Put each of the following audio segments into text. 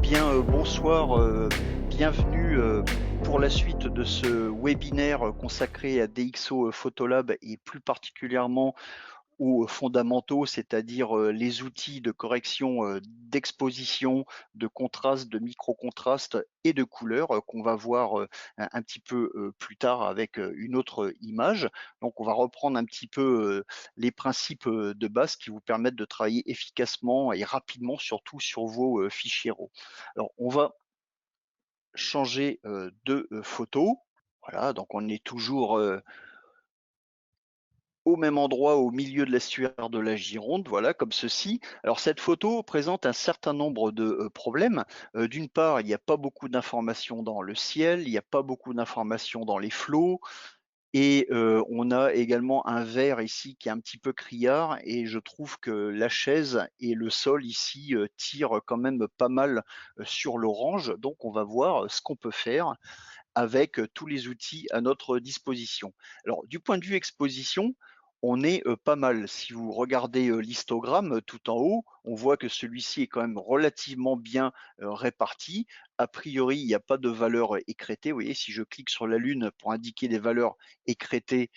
bien, bonsoir, bienvenue, pour la suite de ce webinaire, consacré à DxO, Photolab et plus particulièrement aux fondamentaux, c'est-à-dire, les outils de correction, d'exposition, de contraste, de micro-contraste et de couleur, qu'on va voir, un petit peu, plus tard avec, une autre image. Donc on va reprendre un petit peu, les principes, de base qui vous permettent de travailler efficacement et rapidement, surtout sur vos, fichiers RAW. Alors on va changer, de, photo. Voilà, donc on est toujours, au même endroit, au milieu de l'estuaire de la Gironde, voilà, comme ceci. Alors cette photo présente un certain nombre de, problèmes. D'une part, il n'y a pas beaucoup d'informations dans le ciel, il n'y a pas beaucoup d'informations dans les flots et on a également un vert ici qui est un petit peu criard et je trouve que la chaise et le sol ici, tirent quand même pas mal, sur l'orange. Donc on va voir, ce qu'on peut faire avec, tous les outils à notre disposition. Alors du point de vue exposition, on est, pas mal. Si vous regardez, l'histogramme, tout en haut, on voit que celui-ci est quand même relativement bien, réparti. A priori, il n'y a pas de valeur, écrêtée. Vous voyez, si je clique sur la lune pour indiquer des valeurs écrêtées,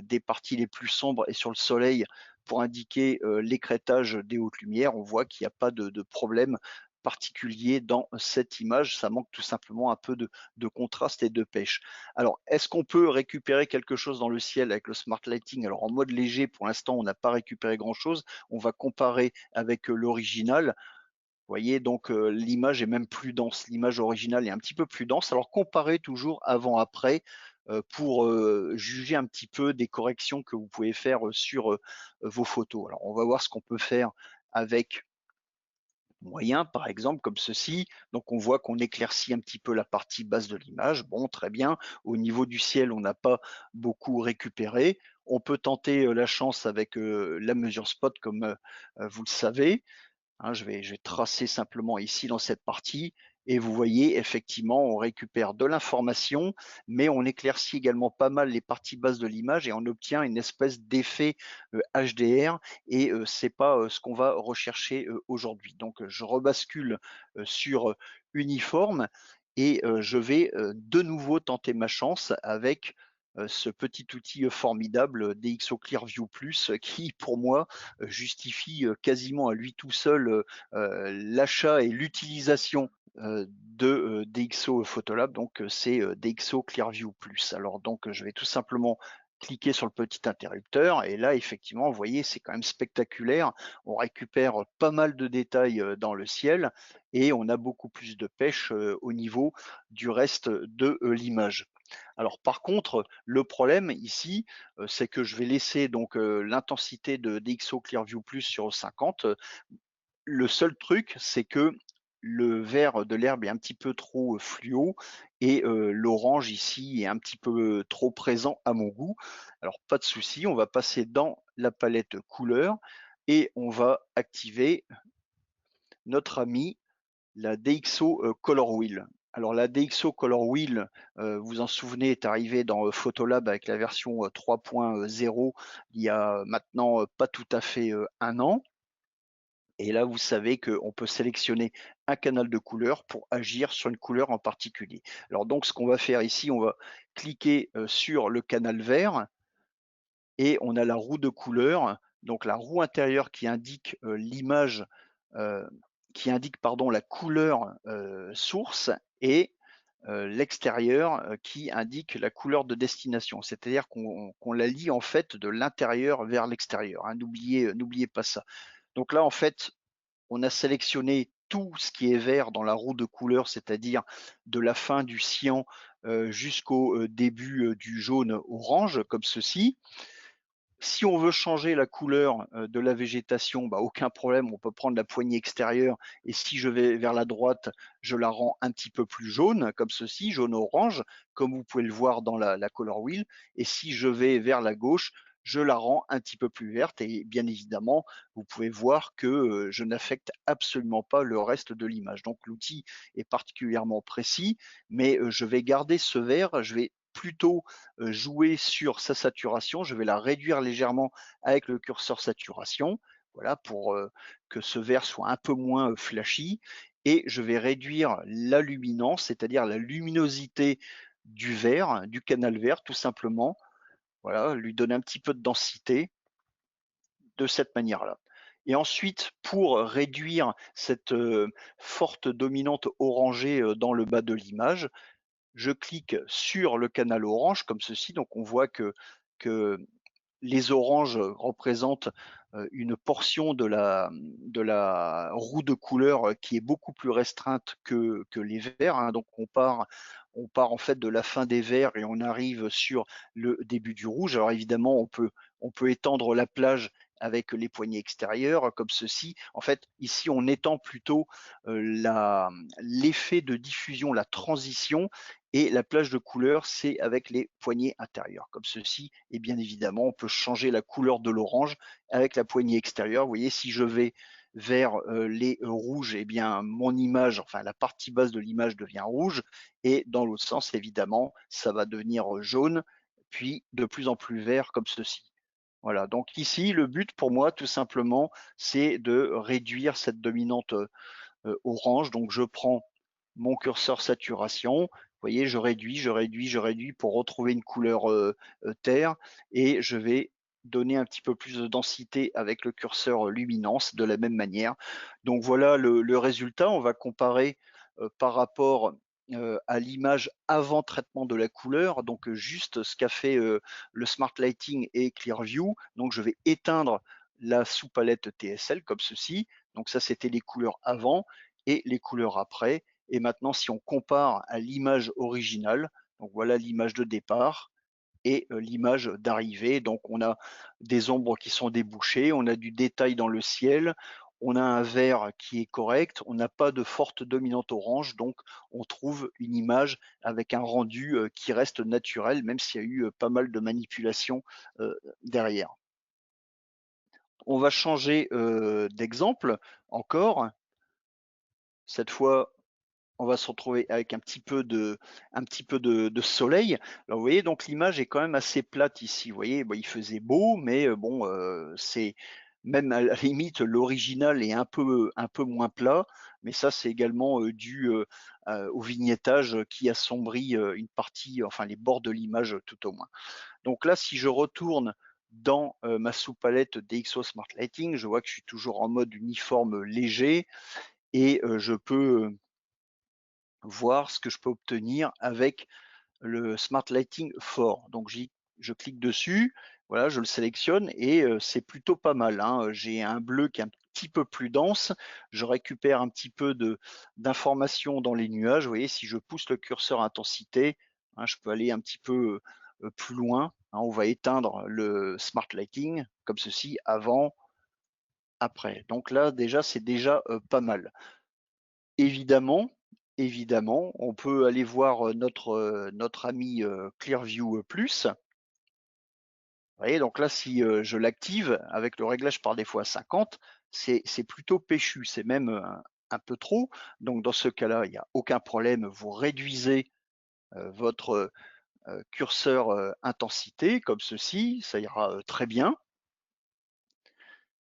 des parties les plus sombres et sur le soleil pour indiquer, l'écrêtage des hautes lumières, on voit qu'il n'y a pas de problème particulier dans cette image. Ça manque tout simplement un peu de contraste et de pêche. Alors, est-ce qu'on peut récupérer quelque chose dans le ciel avec le smart lighting? Alors, en mode léger, pour l'instant, on n'a pas récupéré grand-chose. On va comparer avec l'original. Vous voyez, donc l'image est même plus dense. L'image originale est un petit peu plus dense. Alors, comparez toujours avant-après pour juger un petit peu des corrections que vous pouvez faire sur vos photos. Alors, on va voir ce qu'on peut faire avec moyen, par exemple, comme ceci. Donc on voit qu'on éclaircit un petit peu la partie basse de l'image. Bon, très bien. Au niveau du ciel, on n'a pas beaucoup récupéré. On peut tenter la chance avec la mesure spot, comme vous le savez. Hein, je vais tracer simplement ici dans cette partie et vous voyez effectivement on récupère de l'information, mais on éclaircit également pas mal les parties basses de l'image et on obtient une espèce d'effet HDR et c'est pas ce qu'on va rechercher aujourd'hui. Donc je rebascule sur uniforme et je vais de nouveau tenter ma chance avec ce petit outil formidable DxO Clearview Plus qui pour moi justifie quasiment à lui tout seul l'achat et l'utilisation de DxO Photolab, donc c'est DxO Clearview Plus. Alors donc je vais tout simplement cliquer sur le petit interrupteur et là effectivement vous voyez c'est quand même spectaculaire, on récupère pas mal de détails dans le ciel et on a beaucoup plus de pêche au niveau du reste de l'image. Alors par contre, le problème ici, c'est que je vais laisser donc l'intensité de DxO Clearview Plus sur 50. Le seul truc, c'est que le vert de l'herbe est un petit peu trop fluo et l'orange ici est un petit peu trop présent à mon goût. Alors pas de souci, on va passer dans la palette couleurs et on va activer notre ami la DxO Color Wheel. Alors la DxO Color Wheel, vous en souvenez, est arrivée dans Photolab avec la version 3.0 il y a maintenant pas tout à fait un an. Et là, vous savez qu'on peut sélectionner un canal de couleur pour agir sur une couleur en particulier. Alors donc, ce qu'on va faire ici, on va cliquer sur le canal vert et on a la roue de couleur, donc la roue intérieure qui indique l'image, euh, qui indique pardon la couleur source et l'extérieur qui indique la couleur de destination. C'est-à-dire qu'on la lie en fait de l'intérieur vers l'extérieur, hein. N'oubliez pas ça. Donc là, en fait, on a sélectionné tout ce qui est vert dans la roue de couleur, c'est-à-dire de la fin du cyan jusqu'au début du jaune orange, comme ceci. Si on veut changer la couleur de la végétation, bah, aucun problème, on peut prendre la poignée extérieure et si je vais vers la droite, je la rends un petit peu plus jaune, comme ceci, jaune-orange, comme vous pouvez le voir dans la color wheel. Et si je vais vers la gauche, je la rends un petit peu plus verte et bien évidemment, vous pouvez voir que je n'affecte absolument pas le reste de l'image. Donc l'outil est particulièrement précis, mais je vais garder ce vert, je vais plutôt jouer sur sa saturation. Je vais la réduire légèrement avec le curseur saturation, voilà, pour que ce vert soit un peu moins flashy. et je vais réduire la luminance, c'est-à-dire la luminosité du vert, du canal vert tout simplement. Voilà, lui donner un petit peu de densité de cette manière-là. Et ensuite, pour réduire cette, forte dominante orangée, dans le bas de l'image, je clique sur le canal orange comme ceci, donc on voit que les oranges représentent, une portion de la roue de couleur, qui est beaucoup plus restreinte que les verts, hein. Donc on part en fait de la fin des verts et on arrive sur le début du rouge. Alors évidemment, on peut étendre la plage avec les poignées extérieures comme ceci. En fait, ici, on étend plutôt, l'effet de diffusion, la transition, et la plage de couleur, c'est avec les poignées intérieures, comme ceci. Et bien évidemment, on peut changer la couleur de l'orange avec la poignée extérieure. Vous voyez, si je vais vers les rouges, eh bien mon image, enfin la partie basse de l'image devient rouge, et dans l'autre sens, évidemment, ça va devenir jaune, puis de plus en plus vert comme ceci. Voilà, donc ici, le but pour moi, tout simplement, c'est de réduire cette dominante orange. Donc je prends mon curseur saturation, vous voyez, je réduis, je réduis, je réduis pour retrouver une couleur terre, et je vais donner un petit peu plus de densité avec le curseur luminance de la même manière. Donc voilà le résultat. On va comparer par rapport à l'image avant traitement de la couleur, donc juste ce qu'a fait le Smart Lighting et Clearview. Donc je vais éteindre la sous-palette TSL comme ceci. Donc ça, c'était les couleurs avant et les couleurs après. Et maintenant, si on compare à l'image originale, donc voilà l'image de départ et l'image d'arrivée. Donc on a des ombres qui sont débouchées, on a du détail dans le ciel, on a un vert qui est correct, on n'a pas de forte dominante orange, donc on trouve une image avec un rendu qui reste naturel, même s'il y a eu pas mal de manipulations derrière. On va changer d'exemple encore. Cette fois, on va se retrouver avec un petit peu de soleil. Alors vous voyez, donc l'image est quand même assez plate ici. Vous voyez, bah, il faisait beau, mais bon, c'est même à la limite l'original est un peu moins plat, mais ça c'est également dû au vignettage qui assombrit une partie, enfin les bords de l'image tout au moins. Donc là, si je retourne dans ma sous-palette DxO Smart Lighting, je vois que je suis toujours en mode uniforme léger, et je peux voir ce que je peux obtenir avec le Smart Lighting fort. Donc je clique dessus, voilà, je le sélectionne, et c'est plutôt pas mal, hein. J'ai un bleu qui est un petit peu plus dense, je récupère un petit peu d'informations dans les nuages. Vous voyez, si je pousse le curseur intensité, hein, je peux aller un petit peu plus loin, hein. On va éteindre le Smart Lighting comme ceci, avant, après. Donc là, déjà, c'est déjà pas mal. Évidemment, évidemment, on peut aller voir notre ami Clearview Plus. Vous voyez, donc là, si je l'active avec le réglage par défaut à 50, c'est plutôt péchu, c'est même un peu trop. Donc dans ce cas-là, il n'y a aucun problème, vous réduisez votre curseur intensité comme ceci, ça ira très bien.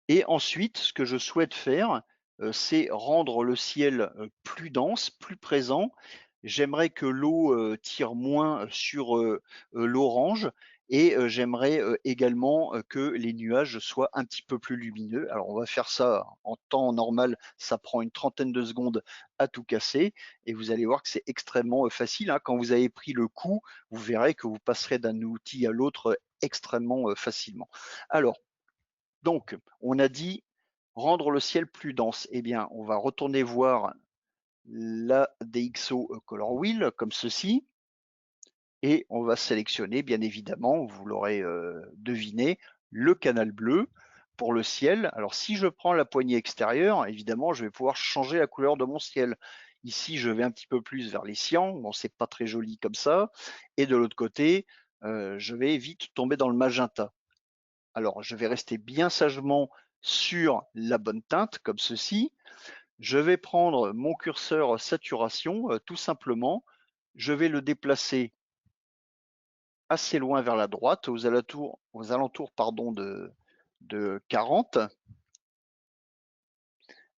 Et ensuite, ce que je souhaite faire, c'est rendre le ciel plus dense, plus présent. J'aimerais que l'eau tire moins sur l'orange, et j'aimerais également que les nuages soient un petit peu plus lumineux. Alors on va faire ça en temps normal, ça prend une trentaine de secondes à tout casser, et vous allez voir que c'est extrêmement facile, hein. Quand vous avez pris le coup, vous verrez que vous passerez d'un outil à l'autre extrêmement facilement. Alors, donc, on a dit rendre le ciel plus dense. Eh bien, on va retourner voir la DxO Color Wheel comme ceci, et on va sélectionner, bien évidemment, vous l'aurez deviné, le canal bleu pour le ciel. Alors, si je prends la poignée extérieure, évidemment, je vais pouvoir changer la couleur de mon ciel. Ici, je vais un petit peu plus vers les cyans. Bon, c'est pas très joli comme ça. Et de l'autre côté, je vais vite tomber dans le magenta. Alors, je vais rester bien sagement sur la bonne teinte, comme ceci. Je vais prendre mon curseur saturation, tout simplement. Je vais le déplacer assez loin vers la droite, aux alentours pardon, de 40.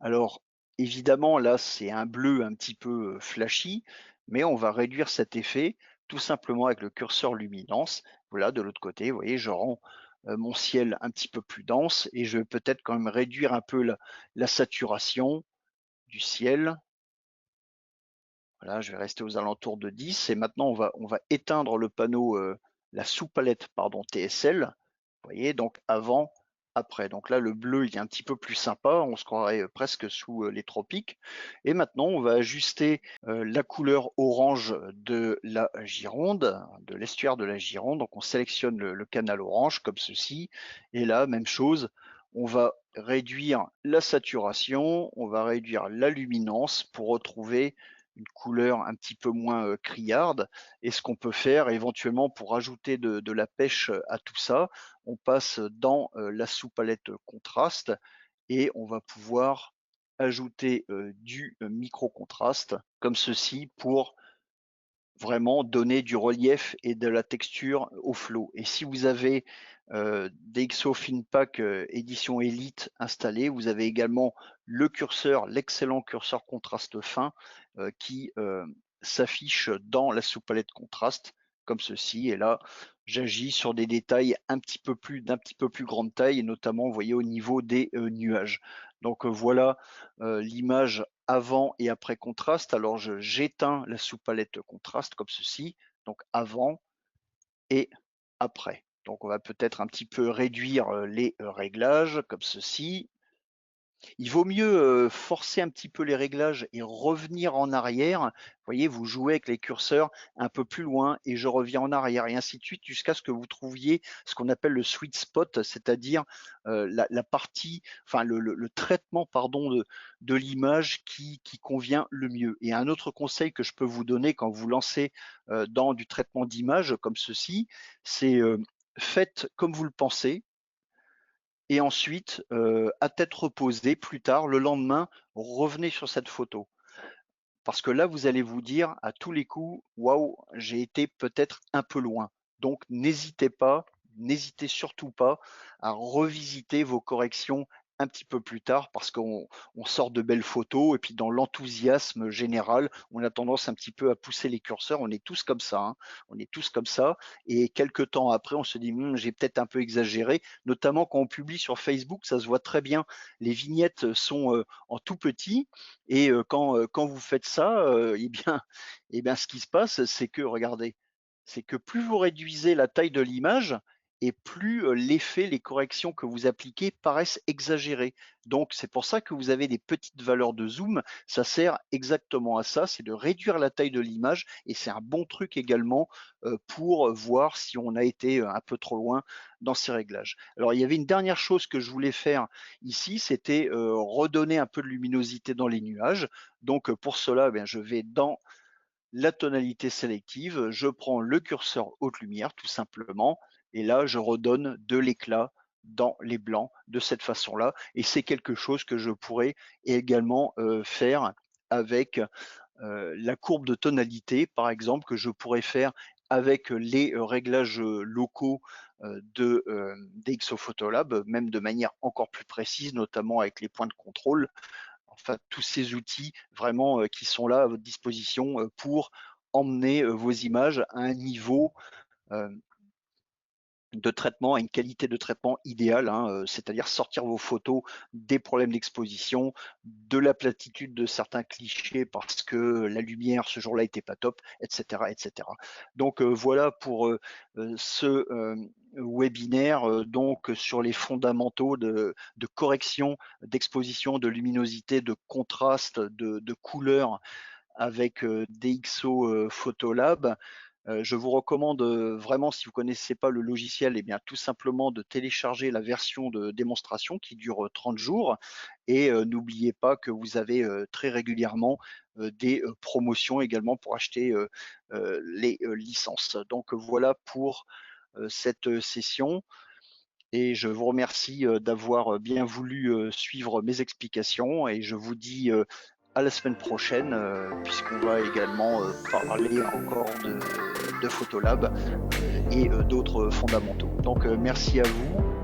Alors, évidemment, là, c'est un bleu un petit peu flashy, mais on va réduire cet effet tout simplement avec le curseur luminance. Voilà, de l'autre côté, vous voyez, je rends mon ciel un petit peu plus dense et je vais peut-être quand même réduire un peu la saturation du ciel. Voilà, je vais rester aux alentours de 10 et maintenant on va éteindre le panneau, la sous-palette pardon TSL. Vous voyez, donc avant, après. Donc là, le bleu, il est un petit peu plus sympa, on se croirait presque sous les tropiques. Et maintenant, on va ajuster la couleur orange de la Gironde, de l'estuaire de la Gironde. Donc on sélectionne le canal orange comme ceci. Et là, même chose, on va réduire la saturation, on va réduire la luminance pour retrouver une couleur un petit peu moins criarde. Et ce qu'on peut faire éventuellement pour ajouter de la pêche à tout ça, on passe dans la sous-palette contraste et on va pouvoir ajouter du micro-contraste comme ceci pour vraiment donner du relief et de la texture au flow. Et si vous avez DxO FinPack édition Elite installé, vous avez également le curseur, l'excellent curseur contraste fin qui s'affiche dans la sous-palette contraste comme ceci. Et là, j'agis sur des détails d'un petit peu plus grande taille, et notamment, vous voyez, au niveau des nuages. Donc voilà l'image avant et après contraste. Alors j'éteins la sous-palette contraste comme ceci, donc avant et après. Donc on va peut-être un petit peu réduire les réglages comme ceci. Il vaut mieux forcer un petit peu les réglages et revenir en arrière. Vous voyez, vous jouez avec les curseurs un peu plus loin et je reviens en arrière et ainsi de suite jusqu'à ce que vous trouviez ce qu'on appelle le sweet spot, c'est-à-dire la partie, enfin le traitement pardon de l'image qui convient le mieux. Et un autre conseil que je peux vous donner quand vous lancez dans du traitement d'image comme ceci, c'est faites comme vous le pensez, et ensuite, à tête reposée, plus tard, le lendemain, revenez sur cette photo. Parce que là, vous allez vous dire à tous les coups, waouh, j'ai été peut-être un peu loin. Donc, n'hésitez surtout pas à revisiter vos corrections un petit peu plus tard parce qu'on sort de belles photos et puis dans l'enthousiasme général, on a tendance un petit peu à pousser les curseurs. On est tous comme ça, hein. On est tous comme ça. Et quelques temps après, on se dit, j'ai peut-être un peu exagéré, notamment quand on publie sur Facebook, ça se voit très bien. Les vignettes sont en tout petit et quand vous faites ça, eh bien, ce qui se passe, c'est que, regardez, c'est que plus vous réduisez la taille de l'image et plus l'effet, les corrections que vous appliquez paraissent exagérées. Donc, c'est pour ça que vous avez des petites valeurs de zoom. Ça sert exactement à ça, c'est de réduire la taille de l'image et c'est un bon truc également pour voir si on a été un peu trop loin dans ces réglages. Alors, il y avait une dernière chose que je voulais faire ici, c'était redonner un peu de luminosité dans les nuages. Donc, pour cela, je vais dans la tonalité sélective, je prends le curseur haute lumière tout simplement, et là je redonne de l'éclat dans les blancs de cette façon-là, et c'est quelque chose que je pourrais également faire avec la courbe de tonalité, par exemple, que je pourrais faire avec les réglages locaux de DxO Photolab, même de manière encore plus précise, notamment avec les points de contrôle. Enfin, tous ces outils vraiment qui sont là à votre disposition pour emmener vos images à un niveau de traitement, à une qualité de traitement idéale, hein, c'est-à-dire sortir vos photos des problèmes d'exposition, de la platitude de certains clichés parce que la lumière ce jour-là était pas top, etc., etc. Donc voilà pour ce webinaire donc sur les fondamentaux de correction, d'exposition, de luminosité, de contraste, de couleur avec DxO Photolab. Je vous recommande vraiment, si vous ne connaissez pas le logiciel, tout simplement de télécharger la version de démonstration qui dure 30 jours. Et n'oubliez pas que vous avez très régulièrement des promotions également pour acheter les licences. Donc voilà pour cette session. Et je vous remercie d'avoir bien voulu suivre mes explications et je vous dis à la semaine prochaine puisqu'on va également parler encore de Photolab et d'autres fondamentaux. Donc merci à vous